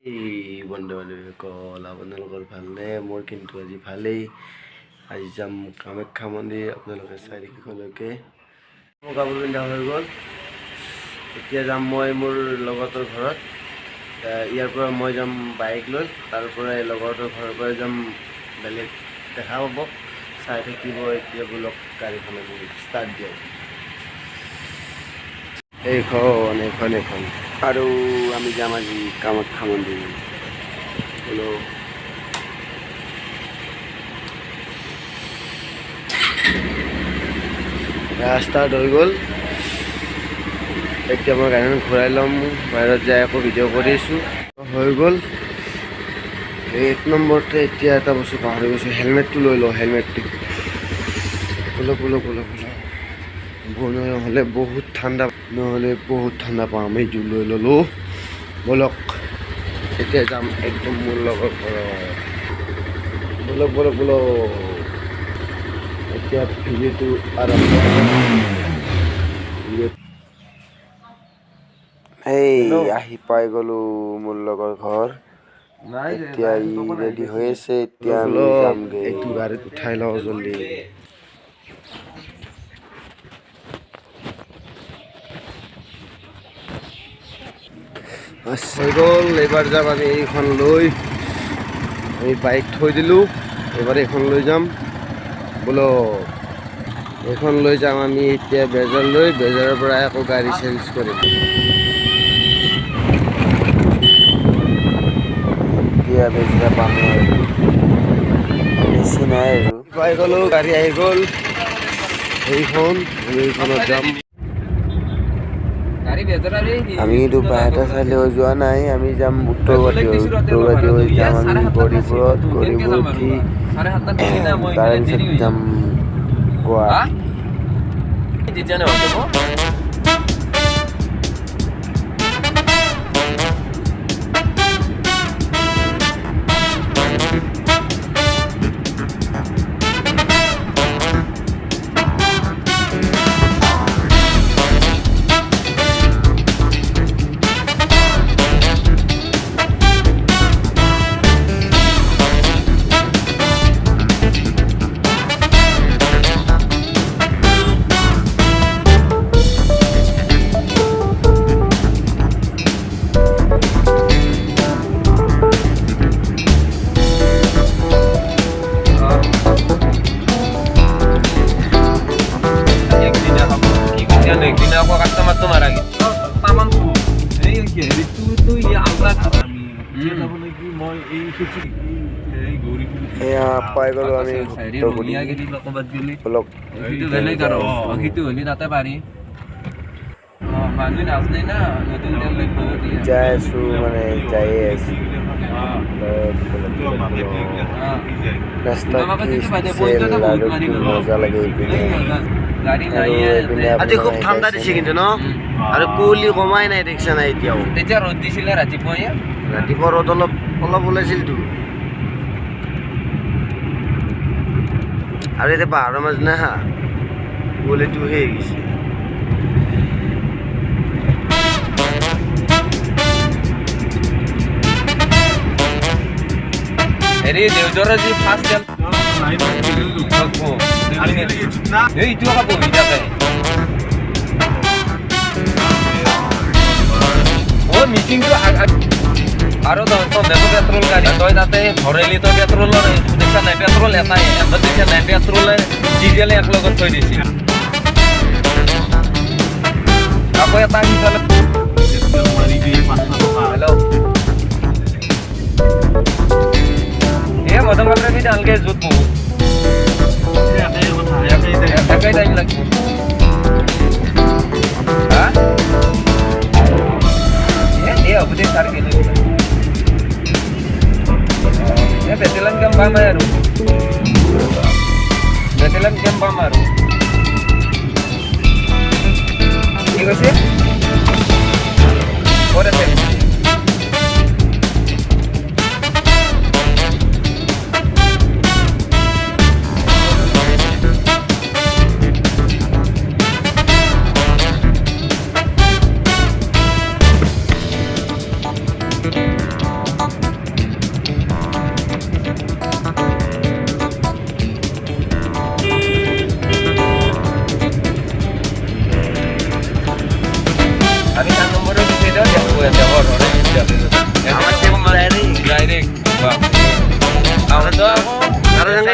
এই বন্ধু বান্ধৱীসকল আপোনালোকৰ ভালনে? মোৰ কিন্তু আজি ভালেই। আজি যাম কামাখ্যা মন্দিৰ। আপোনালোকে চাই শেষলৈকে। মোৰ কাপোৰ পিন্ধা হৈ গ'ল। এতিয়া যাম মই মোৰ লগৰটোৰ ঘৰত। ইয়াৰ পৰা মই যাম বাইক লৈ, তাৰ পৰাই লগৰটোৰ ঘৰৰ পৰা যাম। বেলেগ দেখা পাব, চাই থাকিব। এতিয়া বোলক গাড়ীখন আমি ষ্টাৰ্ট দিওঁ। এইখন আৰু আমি যাম আজি কামাখ্যা মন্দিৰ। বোলো ষ্টাৰ্ট হৈ গ'ল। এতিয়া মই গাড়ীখন ঘূৰাই ল'ম, বাহিৰত যাই আকৌ ভিডিঅ' কৰিছোঁ। হৈ গ'ল 1 নম্বৰতে। এতিয়া এটা বস্তু পাহৰি গৈছোঁ, হেলমেটটো লৈ লওঁ। হেলমেটটো নহ'লে বহুত ঠাণ্ডা পাম। এইটো লৈ ল'লোঁ। ব'লক এতিয়া যাম একদম মোৰ লগৰ ঘৰত। ব'লক এতিয়া ভিডিঅ'টো আৰম্ভ। আহি পাই গ'লোঁ মোৰ লগৰ ঘৰ। এতিয়া ই ৰেডি হৈ আছে। এতিয়া আমি যামগৈ। এইটো গাড়ীত উঠাই লওঁ জল্দি। হৈ গ'ল। এইবাৰ যাম আমি এইখন লৈ। আমি বাইক থৈ দিলোঁ, এইবাৰ এইখন লৈ যাম। বোলো এইখন লৈ যাম আমি এতিয়া বেজাৰলৈ। বেজাৰৰ পৰা আকৌ গাড়ী চেঞ্জ কৰিম। এতিয়া বেজৰা পামেই আৰু বেছি নাই আৰু। পাই গ'লোঁ, গাড়ী আহি গ'ল। এইখনত যাম। আমি কিন্তু বাইহাটা চাইলেও যোৱা নাই। আমি যাম উত্তৰ গুৱাহাটী হৈ যাম আমি গৌৰীপুৰত উঠি তাৰে পিছত যাম গুৱাহাটী। পাই গ'লো আমি যাই আছো, মানে যায়ে আছো। ৰাস্তাত মজা লাগে। আজি খুব ঠাণ্ডা দিছে কিন্তু ন, আৰু কুঁৱলী কমাই নাই, দেখিছা নাই? এতিয়াও তেতিয়া ৰ'দ দিছিলে ৰাতিপুৱা ৰ'দ অলপ ওলাইছিলতো। আৰু এতিয়া পাহাৰৰ মাজত নাই হা, কুঁৱলীটো হৈ গৈছে। হেৰি দেউজৰ যি ফাৰ্ষ্ট এইটো আকৌ বহি থাকে। মিটিংটো আৰু পেট্ৰল গাড়ী তই তাতে ভৰেলি, তই পেট্ৰলৰ দেখা নাই? পেট্ৰল এটাই দেখা নাই? পেট্ৰলে ডিজেলে এক লগত থৈ দিছে। আকৌ এটা সিফালে হেল্ল' এই মদন কাপড়ে কি ডালকে জুত বহুত একাই টাইম লাগিব। হা হ'ব দে, তাৰ কিনে বেটেলান কেম পাম আৰু কি কৈছে? ক'ত আছে?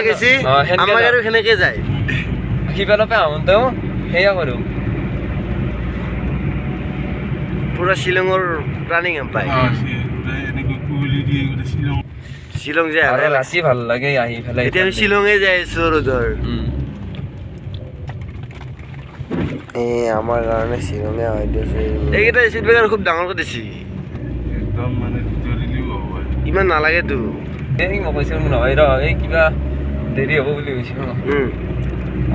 গেছি আমাক আৰু সেনেকে যায় সিফালৰ পৰা আহোঁতেও সেয়া কৰোঁ পুৰা শ্বিলঙৰ প্লানিং পায় শ্বিলং যে আৰু ৰাতি ভাল লাগে আহি পেলাই এতিয়া আমি শ্বিলঙে যাই আছো আৰু ধৰ আমাৰ কাৰণে শ্বিলঙে হয় দিছে এইকেইটা স্পীড ব্ৰেকাৰ খুব ডাঙৰকৈ দিছি একদম মানে ইমান নালাগেতো এই মই কৈছোঁ নহয় ৰ এই কিবা দেৰি হ'ব বুলি কৈছোঁ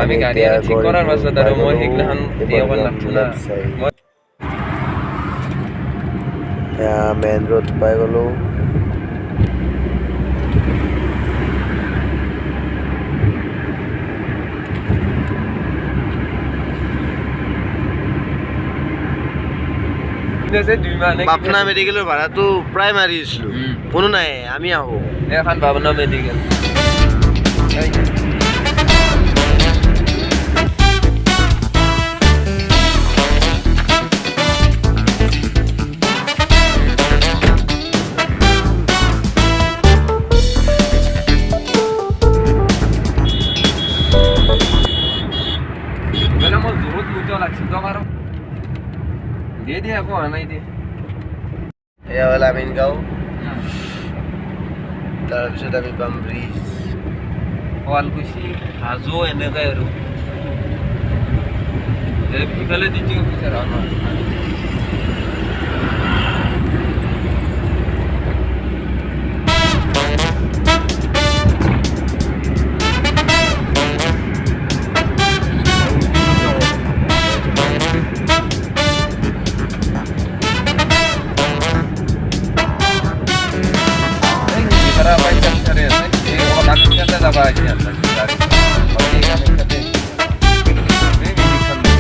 আমি গাড়ী আৰু ঠিক কৰাৰ পাছত আৰু মই সেইগিলাখান দিয়াব লাগছোঁ না মেইন ৰোড পাই গ'লোঁ বাপনা মেডিকেলৰ ভাড়াটো প্ৰায় মাৰি দিছিলোঁ কোনো নাই আমি আহোঁ এখন বাপনা মেডিকেল মই জোৰত মুঠা লাগছিল তো আৰু দিয়ে আকৌ অহা নাই দিয়ে এয়া হ'ল আমিনগাঁও তাৰপিছত আমি পাম ব্ৰিজ শুৱালকুছি হাজো এনেকৈ আৰু ইফালে DT officer apa aja dari orang yang kata ini bisa masih ada mana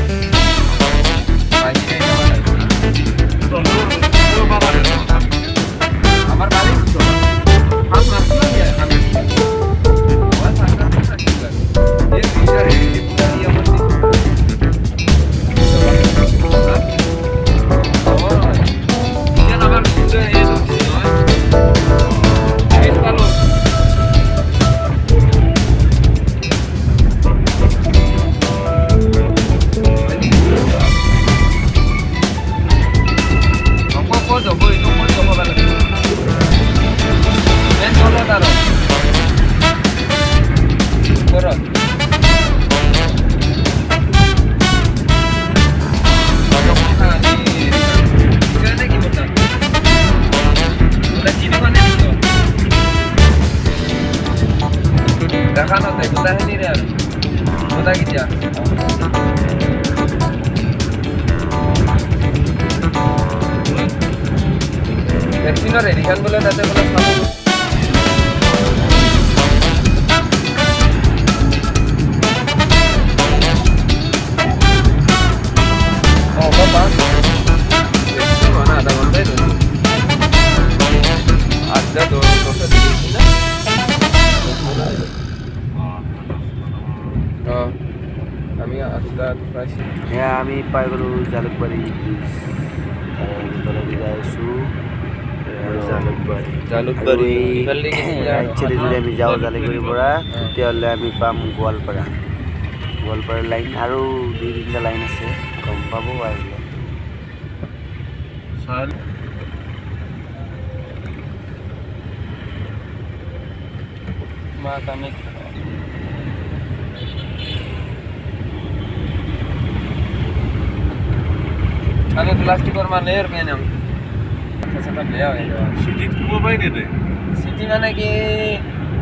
amar balik pas masuk ya kami wah sangat juga dia bisa ini punya dia mesti oh dia nomor sudah itu kalau Dejanos de puta genial. Puta que ya. Destino religión boleh nanti boleh kamu. Oh, bapak. Itu mana ada konten itu? Ada dua di sini. আমি পাই গ'লোঁ Jalukbari bridge তলেদি যাই আছোঁ জালুকবাৰী যদি আমি যাওঁ জালুকবাৰীৰ পৰা তেতিয়াহ'লে আমি পাম গোৱালপাৰা লাইন আৰু দুই তিনিটা লাইন আছে গম পাব আহিলে মা কামাখ্যা আমি প্লাস্টিকৰ মানে মেনম সেটা বেয়া হৈ যাব সিটি কুব পাই দে সিটি মানে কি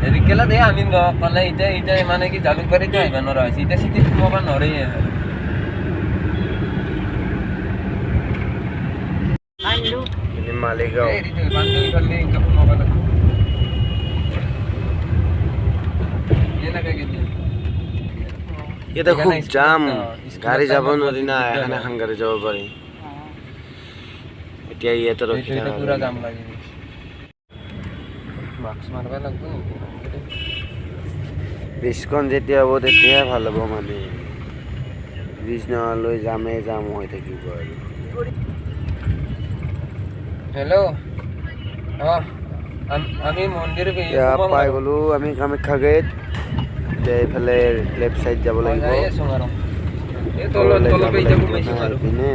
হেৰিকেলা দে আমি কলে ইটা মানে কি জালুকবাৰীতে আহিব নোৱাৰা হৈছে ইটা সিটি কুব নৰে আনলু ini Maligao itu bantu kali kamu mau balik ini kayak gitu এটা খুব জাম গাড়ী যাব নোৱাৰি না এখন এখন গাড়ী যাব পাৰি এতিয়া ইয়াতে ৰখি থকা পুৰা জাম লাগি মাস্ক মাৰিব লাগিব ব্ৰিজখন যেতিয়া হ'ব তেতিয়া ভাল হ'ব মানে ব্ৰিজ নহ'লে জাম হৈ থাকিব আৰু হেল্ল' আমি মন্দিৰ পাই গ'লোঁ আমি কামাখ্যা গেট এতিয়া এইফালে লেফ্ট চাইড যাব লাগিব যাই আছো আৰু এই তলত তলত এই যাব পাইছো আৰু পিনে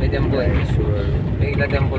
এই টেম্পো আহিছোঁ আৰু এইগিলা টেম্পো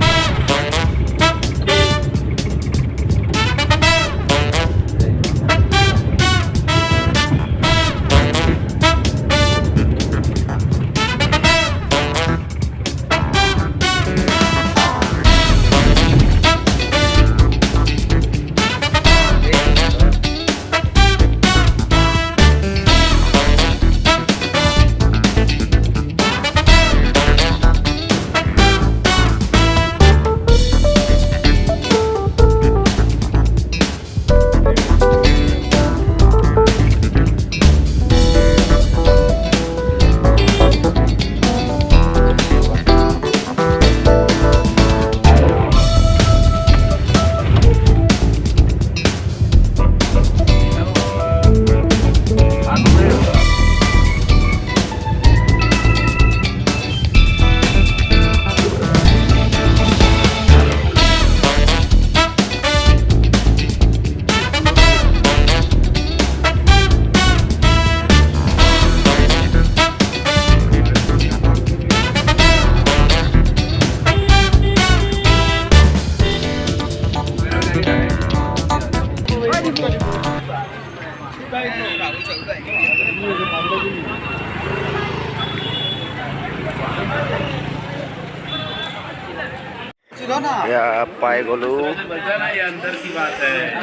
এয়া পাই গ'লো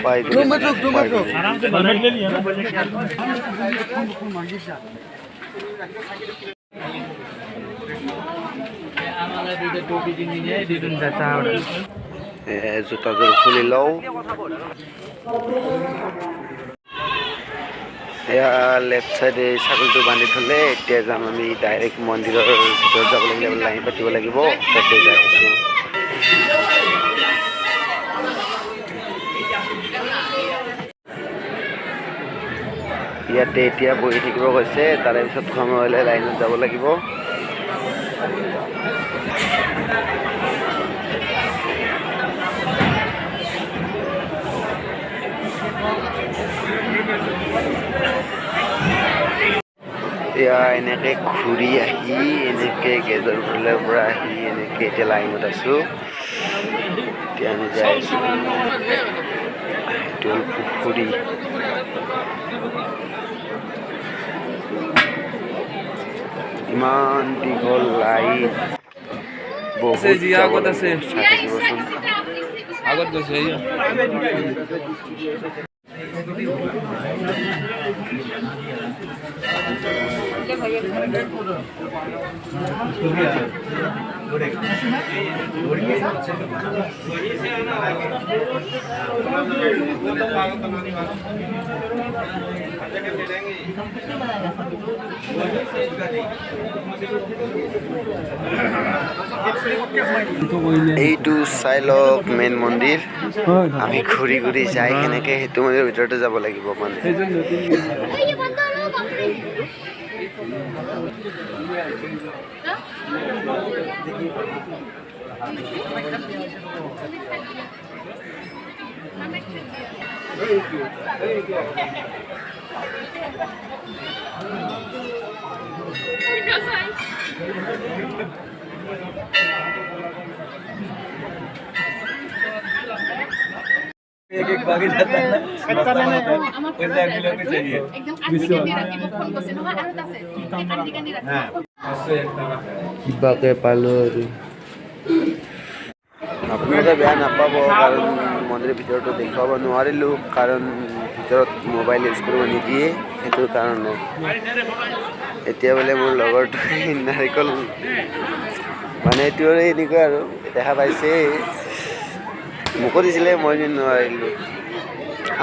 পাই গ'লো জোতাযোৰ খুলি লওঁ এয়া লেফ্ট চাইডে ছাগলীটো বান্ধি থ'লে এতিয়া যাম আমি ডাইৰেক্ট মন্দিৰৰ ভিতৰত যাব লাগিলে লাইন পাতিব লাগিব তাতে যাই আছোঁ ইয়াতে এতিয়া বহি থাকিব কৈছে তাৰে পিছত সময় হ'লে লাইনত যাব লাগিব এয়া এনেকৈ ঘূৰি আহি এনেকৈ গেটৰ ফালৰ পৰা আহি এনেকৈ এতিয়া লাইনত আছোঁ এতিয়া আমি যাই আছোঁ এইটো হ'ল পুখুৰী ইমান দীঘল লাইন বহুত আগত আছে চাই থাকিবচোন আগত গৈছে এইটো চাই লওক মেইন মন্দিৰ আমি ঘূৰি ঘূৰি যাই কেনেকৈ সেইটো মন্দিৰৰ ভিতৰতে যাব লাগিব মানে एक एक बागी जाता है ना কিবাকে পালোঁ আৰু আপোনালোকে বেয়া নাপাব কাৰণ মন্দিৰৰ ভিতৰতো দেখুৱাব নোৱাৰিলোঁ কাৰণ ভিতৰত মোবাইল ইউজ কৰিব নিদিয়ে সেইটোৰ কাৰণে এতিয়া বোলে মোৰ লগৰটোৱে নাৰিকল মানে এইটো আৰু এনেকুৱা আৰু দেখা পাইছে মোকো দিছিলে মই নোৱাৰিলোঁ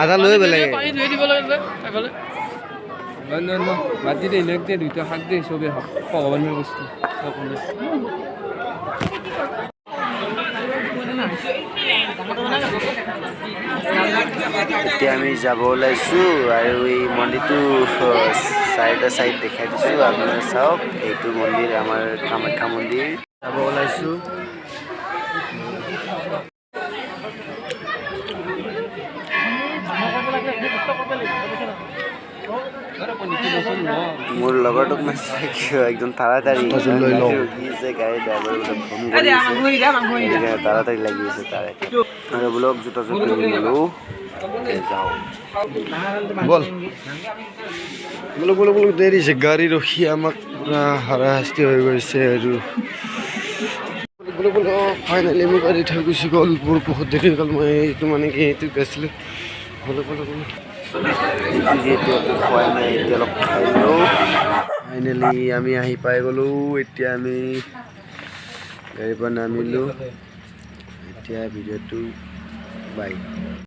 আধা লৈ বেলেগে মাটি দে ইলেক্টে দুইটা শাক দে চবেই হওক ভগৱানৰ বস্তু এতিয়া আমি যাব ওলাইছোঁ আৰু এই মন্দিৰটো চাৰিটা চাইড দেখাই দিছোঁ আপোনালোকে চাওক এইটো মন্দিৰ আমাৰ কামাখ্যা মন্দিৰ যাব ওলাইছোঁ মোৰ লগৰটোক নাচাই কিয় একদম তাড়াতাড়ি ৰখিছে গাড়ী ড্ৰাইভাৰ বোলে ফোন কৰি তাড়াতাড়ি লাগি আছে তাৰে আৰু ব্লক জোতা পিন্ধি গ'লোঁ যাওঁ বল বোলো বোলো বোলো দেৰিছে গাড়ী ৰখি আমাক পূৰা হাৰাশাস্তি হৈ গৈছে আৰু বোলো বোলো ফাইনেলি মোৰ গাড়ী থৈ গুচি গ'ল মোৰ বহুত দেৰি হৈ গ'ল মই এইটো মানে কি এইটো গৈছিলোঁ বোলো বোলো বোলো যিহেতু একো খোৱাই নাই এতিয়া অলপ খাই লওঁ ফাইনেলি আমি আহি পাই গ'লোঁ এতিয়া আমি গাড়ীৰ পৰা নামিলোঁ এতিয়া ভিডিঅ'টো বাই